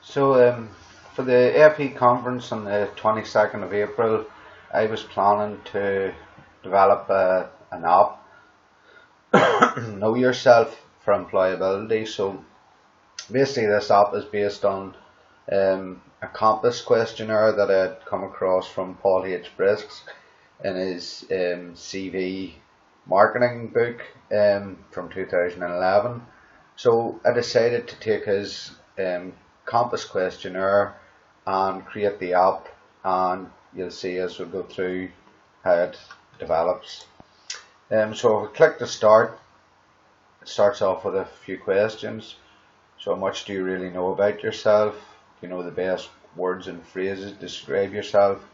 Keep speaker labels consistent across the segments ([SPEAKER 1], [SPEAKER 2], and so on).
[SPEAKER 1] For the AP conference on the 22nd of April, I was planning to develop an app, Know Yourself for Employability. So basically, this app is based on a compass questionnaire that I had come across from Paul H. Brisk in his CV marketing book from 2011. So I decided to take his compass questionnaire and create the app, and you'll see as we go through how it develops. So if we click to start, it starts off with a few questions. So how much do you really know about yourself? Do you know the best words and phrases to describe yourself?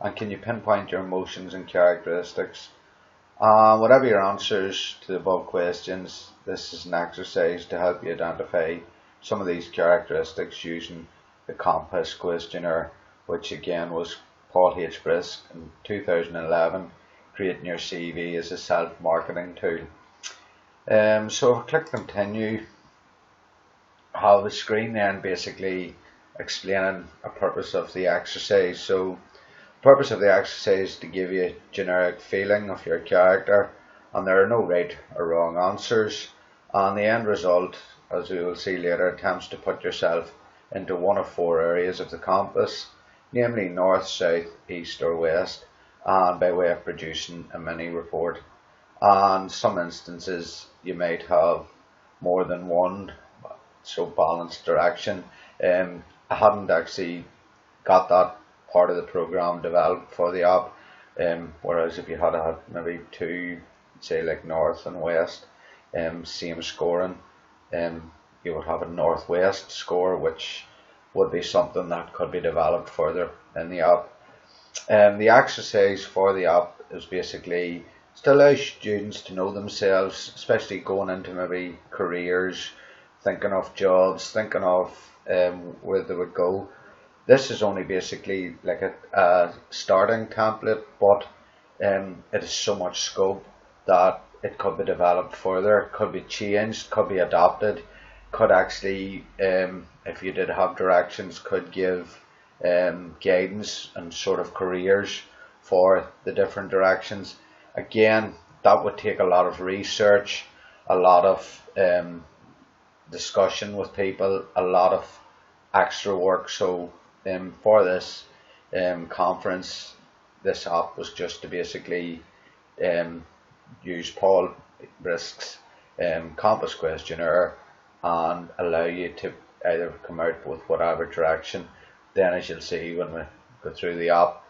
[SPEAKER 1] And can you pinpoint your emotions and characteristics? Whatever your answers to the above questions, this is an exercise to help you identify some of these characteristics using the compass questionnaire, which again was Paul H. Brisk in 2011, creating your CV as a self-marketing tool. So if I click continue, I have a screen then basically explaining a purpose of the exercise. So the purpose of the exercise is to give you a generic feeling of your character, and there are no right or wrong answers, and the end result, as we will see later, attempts to put yourself into one of four areas of the compass, namely north, south, east or west, and by way of producing a mini report. And some instances you might have more than one, so balanced direction. I hadn't actually got that part of the program developed for the app, whereas if you had had maybe two, say like north and west, same scoring, you would have a northwest score, which would be something that could be developed further in the app. The exercise for the app is basically to allow students to know themselves, especially going into maybe careers, thinking of jobs, thinking of where they would go. This is only basically like a starting template, but it has so much scope that it could be developed further, could be changed, could be adapted, could actually, if you did have directions, could give guidance and sort of careers for the different directions. Again, that would take a lot of research, a lot of discussion with people, a lot of extra work. So for this conference, this app was just to basically use Paul Brisk's compass questionnaire and allow you to either come out with whatever direction. Then, as you'll see when we go through the app,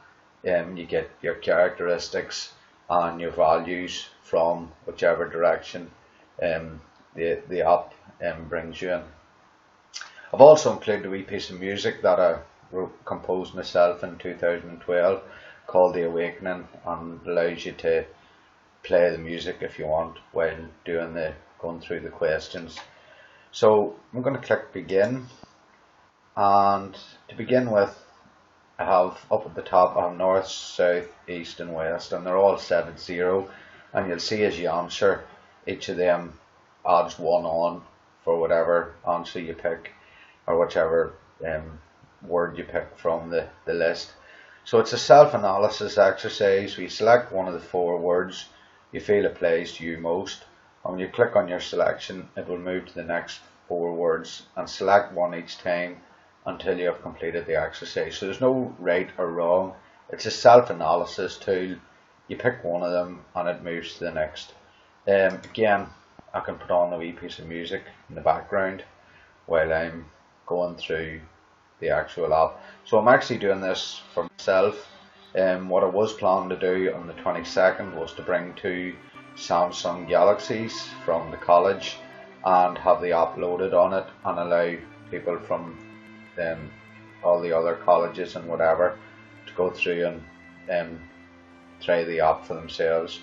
[SPEAKER 1] you get your characteristics and your values from whichever direction the app brings you in. I've also included a wee piece of music that I composed myself in 2012 called The Awakening, and allows you to play the music if you want while going through the questions. So I'm going to click begin, and to begin with, I have up at the top I have north, south, east and west, and they're all set at 0, and you'll see as you answer, each of them adds 1 on for whatever answer you pick, or whichever word you pick from the list. So it's a self-analysis exercise. We select one of the 4 words you feel applies to you most, and when you click on your selection, it will move to the next 4 words and select one each time until you have completed the exercise. So there's no right or wrong. It's a self-analysis tool. You pick one of them and it moves to the next. Again, I can put on a wee piece of music in the background while I'm going through the actual app. So I'm actually doing this for myself. What I was planning to do on the 22nd was to bring 2 Samsung Galaxies from the college and have the app loaded on it, and allow people from all the other colleges and whatever to go through and try the app for themselves.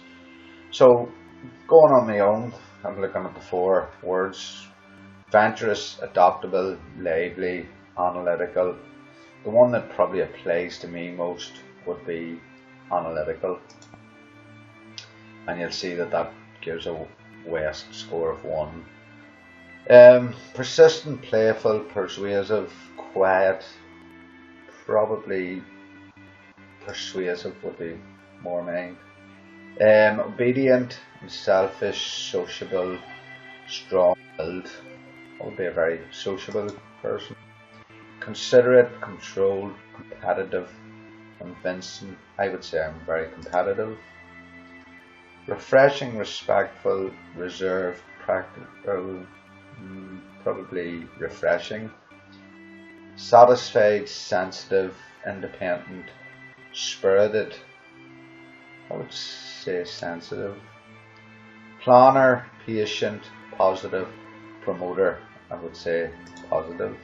[SPEAKER 1] So going on my own, I'm looking at the 4 words: adventurous, adaptable, lively, analytical. The one that probably applies to me most would be analytical, and you'll see that gives a West score of 1. Persistent, playful, persuasive, quiet, probably persuasive would be more mine. Obedient and selfish, sociable, strong-willed. I would be a very sociable person. Considerate, controlled, competitive, convincing. I would say I'm very competitive. Refreshing, respectful, reserved, practical, probably refreshing. Satisfied, sensitive, independent, spirited. I would say sensitive. Planner, patient, positive, promoter. I would say positive.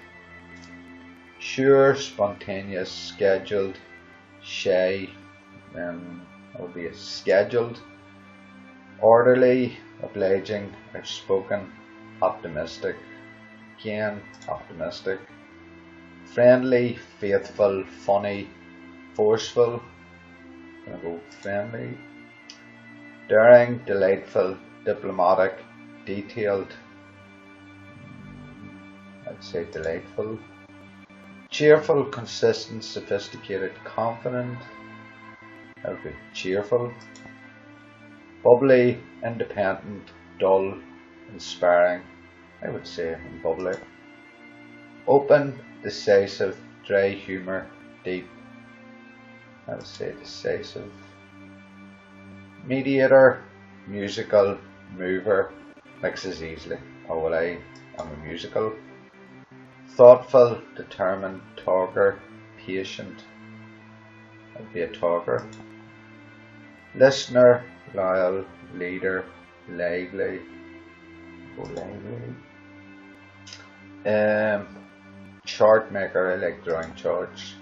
[SPEAKER 1] Sure, spontaneous, scheduled, shy. I would be a scheduled. Orderly, obliging, outspoken, optimistic. Again, optimistic. Friendly, faithful, funny, forceful. I'm gonna go friendly. Daring, delightful, diplomatic, detailed. I'd say delightful. Cheerful, consistent, sophisticated, confident. That would be cheerful. Bubbly, independent, dull, inspiring. I would say I'm bubbly. Open, decisive, dry humour, deep. I would say decisive. Mediator, musical, mover, mixes easily. Oh well, I am a musical. Thoughtful, determined, talker, patient. I'd be a talker. Listener, loyal, leader, lively. Oh, lively. Chart maker, I like drawing charts.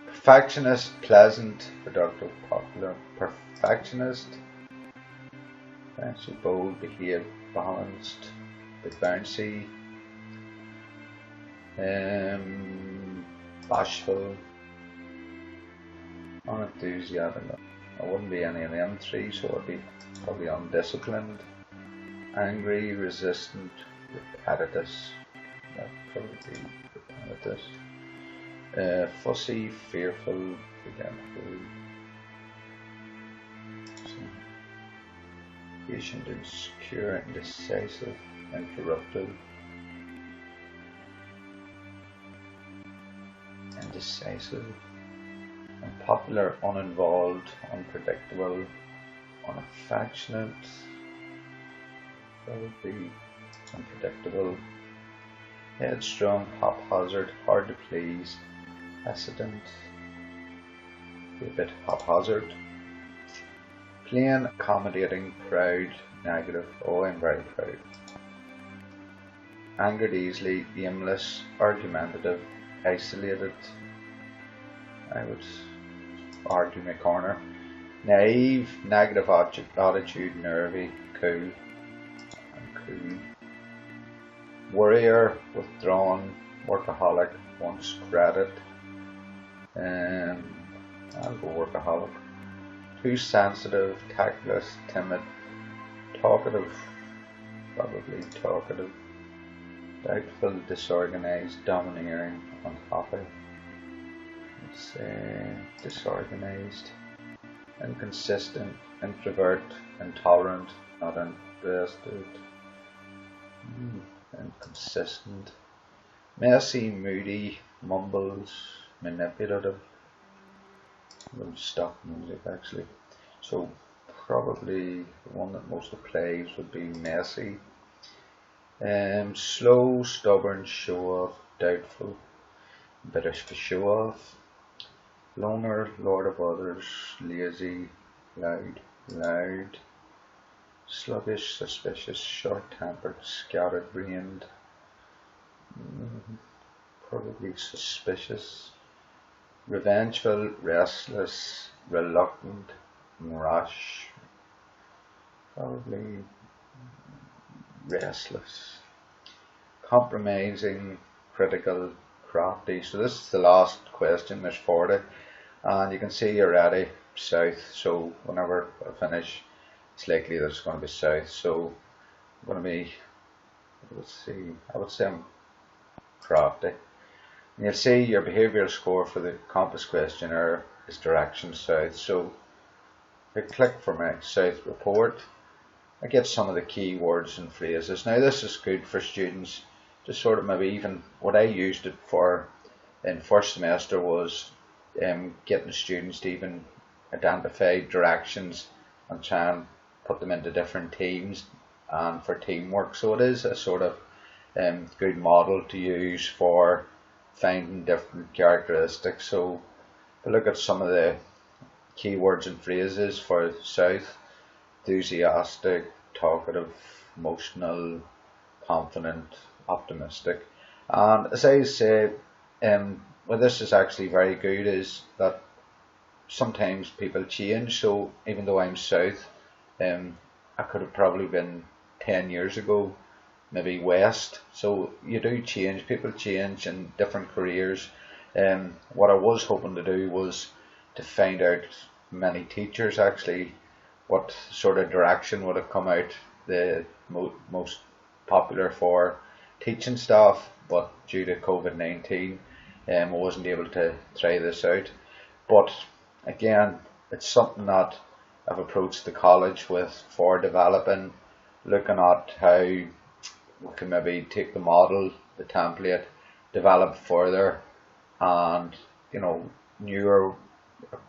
[SPEAKER 1] Perfectionist, pleasant, productive, popular. Perfectionist. Fancy, bold, behaved, balanced, bit bouncy. Bashful, unenthusiastic. I wouldn't be any of them three, so I'd be probably undisciplined. Angry, resistant, repetitive. That'd probably be repetitive. Fussy, fearful, forgetful. Patient, insecure, indecisive, interrupted. Indecisive, unpopular, uninvolved, unpredictable, unaffectionate. That would be unpredictable. Headstrong, haphazard, hard to please, hesitant, be a bit haphazard. Plain, accommodating, proud, negative. Oh, I'm very proud. Angered easily, aimless, argumentative, isolated. I would argue my corner. Naive, negative attitude, nervy, cool. I'm cool. Worrier, withdrawn, workaholic, wants credit. I'll go workaholic. Too sensitive, tactless, timid, talkative, probably talkative. Doubtful, disorganized, domineering, unhappy. Let's say disorganized. Inconsistent, introvert, intolerant, not interested. Inconsistent. Messy, moody, mumbles, manipulative. Little stock music actually. So probably the one that most applies would be messy. Slow, stubborn, show off, doubtful, bit of a show off. Loner, lord of others, lazy, loud. Sluggish, suspicious, short-tempered, scattered-brained. Probably suspicious. Revengeful, restless, reluctant, rash. Probably restless. Compromising, critical, crafty. So this is the last question, there's 40. And you can see already south, so whenever I finish, it's likely that it's going to be south. So I'm going to be, let's see, I would say I'm crafty. And you'll see your behavioural score for the Compass Questionnaire is direction south. So if I click for my south report, I get some of the key words and phrases. Now this is good for students to sort of maybe even what I used it for in first semester was getting students to even identify directions and try and put them into different teams and for teamwork. So it is a sort of good model to use for finding different characteristics. So if I look at some of the keywords and phrases for south: enthusiastic, talkative, emotional, confident, optimistic. And as I say, well, this is actually very good, is that sometimes people change. So even though I'm south, I could have probably been 10 years ago maybe west. So you do change, people change in different careers. What I was hoping to do was to find out many teachers actually what sort of direction would have come out the most popular for teaching staff, but due to COVID-19 I wasn't able to try this out. But again, it's something that I've approached the college with for developing, looking at how we can maybe take the model, the template, develop further, and newer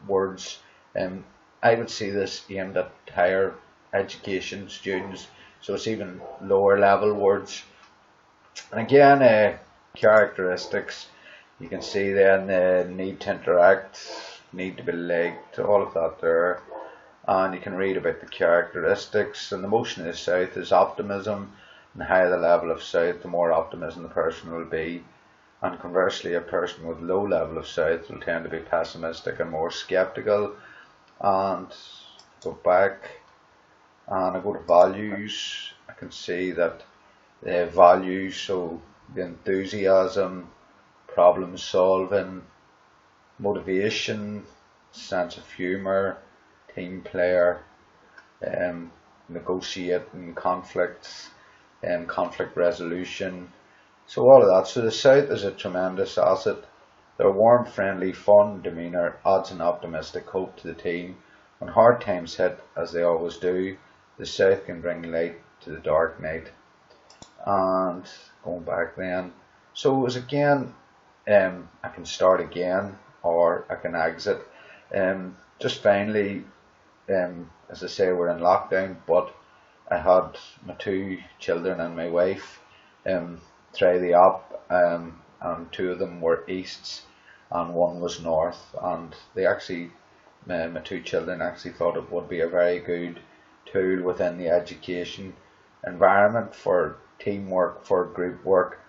[SPEAKER 1] words. I would see this aimed at higher education students, so it's even lower level words. And again, characteristics, you can see then need to interact, need to be liked, all of that there. And you can read about the characteristics. And the motion of the south is optimism, and the higher the level of south, the more optimism the person will be. And conversely, a person with low level of south will tend to be pessimistic and more skeptical. And go back and I go to values. I can see that the values, so the enthusiasm, problem solving, motivation, sense of humour, team player, negotiating conflicts, conflict resolution. So all of that. So the south is a tremendous asset. Their warm, friendly, fun demeanour adds an optimistic hope to the team. When hard times hit, as they always do, the south can bring light to the dark night. And going back then, so it was again, I can start again or I can exit. Just finally, as I say, we're in lockdown, but I had my 2 children and my wife try the app, and 2 of them were easts and 1 was north, and they actually, my 2 children actually thought it would be a very good tool within the education environment for teamwork, for group work,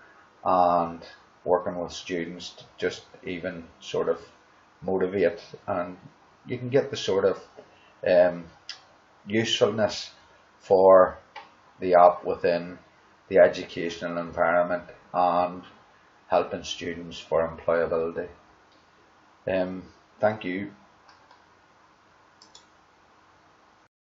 [SPEAKER 1] and working with students to just even sort of motivate. And you can get the sort of usefulness for the app within the educational environment and helping students for employability. Thank you.